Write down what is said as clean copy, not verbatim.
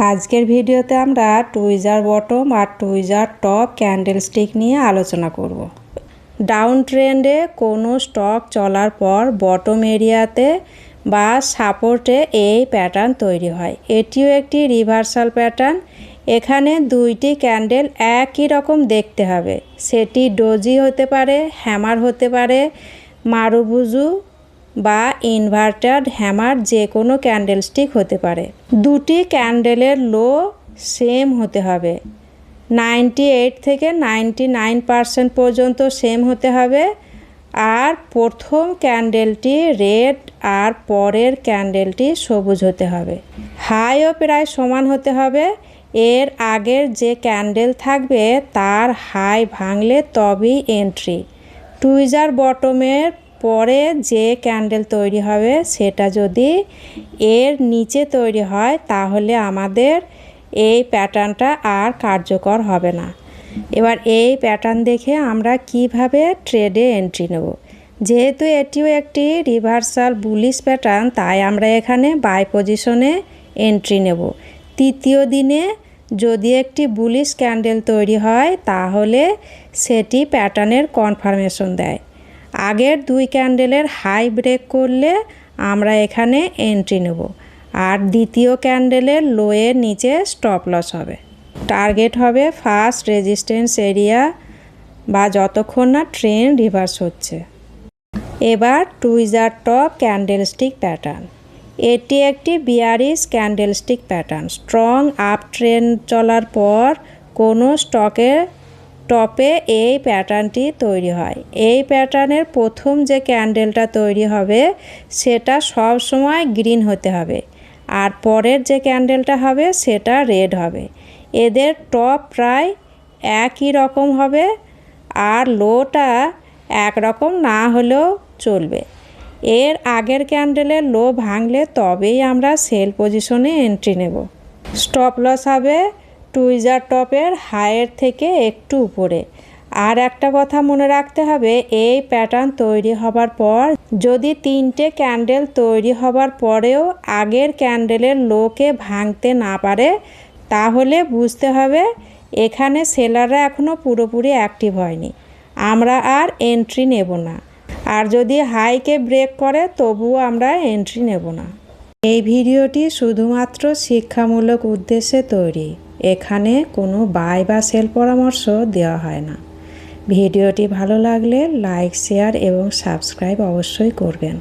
আজকের ভিডিওতে আমরা টুইজার বটম আর টুইজার টপ ক্যান্ডেলস্টিক নিয়ে আলোচনা করব। ডাউন ট্রেন্ডে কোনো স্টক চলার পর বটম এরিয়াতে বা সাপোর্টে এই প্যাটার্ন তৈরি হয়। এটিও একটি রিভার্সাল প্যাটার্ন। এখানে দুইটি ক্যান্ডেল একই রকম দেখতে হবে। সেটি ডোজি হতে পারে, হ্যামার হতে পারে, মারুবুজু বা ইনভার্টেড হ্যামার, যে কোনো ক্যান্ডেলস্টিক হতে পারে। দুটি ক্যান্ডেলের লো সেম হতে হবে। 98 থেকে 99% পর্যন্ত সেম হতে হবে। আর প্রথম ক্যান্ডেলটি রেড আর পরের ক্যান্ডেলটি সবুজ হতে হবে। হাইও প্রায় সমান হতে হবে। এর আগের যে ক্যান্ডেল থাকবে তার হাই ভাঙলে তবেই এন্ট্রি। টুইজার বটমের পরে যে ক্যান্ডেল তৈরি হবে সেটা যদি এর নিচে তৈরি হয় তাহলে আমাদের এই প্যাটার্নটা আর কার্যকর হবে না। এবার এই প্যাটার্ন দেখে আমরা কিভাবে ট্রেডে এন্ট্রি নেব। যেহেতু এটিও একটি রিভার্সাল বুলিশ প্যাটার্ন, তাই আমরা এখানে বাই পজিশনে এন্ট্রি নেব। তৃতীয় দিনে যদি একটি বুলিশ ক্যান্ডেল তৈরি হয় তাহলে সেটি প্যাটার্নের কনফার্মেশন দেয়। আগের দুই ক্যান্ডেলের হাই ব্রেক করলে আমরা এখানে এন্ট্রি নেব। আর দ্বিতীয় ক্যান্ডেলের লোয়ের নিচে স্টপ লস হবে। টার্গেট হবে ফার্স্ট রেজিস্ট্যান্স এরিয়া বা যতক্ষণ না ট্রেন্ড রিভার্স হচ্ছে। এবার টুইজার টপ ক্যান্ডেলস্টিক প্যাটার্ন। এটি একটি bearish candlestick pattern. Strong up trend চলার পর কোনো স্টকের টপে এই প্যাটার্নটি তৈরি হয়। এই প্যাটার্নের প্রথম যে ক্যান্ডেলটা তৈরি হবে সেটা সব সময় গ্রিন হতে হবে, আর পরের যে ক্যান্ডেলটা হবে সেটা রেড হবে। এদের টপ প্রায় একই রকম হবে আর লোটা একরকম না হলেও চলবে। এর আগের ক্যান্ডেলের লো ভাঙলে তবেই আমরা সেল পজিশনে এন্ট্রি নেব। স্টপ লস হবে টুইজার টপের হাইয়ের থেকে একটু উপরে। আর একটা কথা মনে রাখতে হবে, এই প্যাটার্ন তৈরি হবার পর যদি তিনটে ক্যান্ডেল তৈরি হবার পরেও আগের ক্যান্ডেলের লোকে ভাঙতে না পারে তাহলে বুঝতে হবে এখানে সেলাররা এখনও পুরোপুরি অ্যাক্টিভ হয়নি, আমরা আর এন্ট্রি নেব না। আর যদি হাইকে ব্রেক করে তবুও আমরা এন্ট্রি নেব না। এই ভিডিওটি শুধুমাত্র শিক্ষামূলক উদ্দেশ্যে তৈরি। এখানে কোনো বাই বা সেল পরামর্শ দেওয়া হয় না। ভিডিওটি ভালো লাগলে লাইক, শেয়ার এবং সাবস্ক্রাইব অবশ্যই করবেন।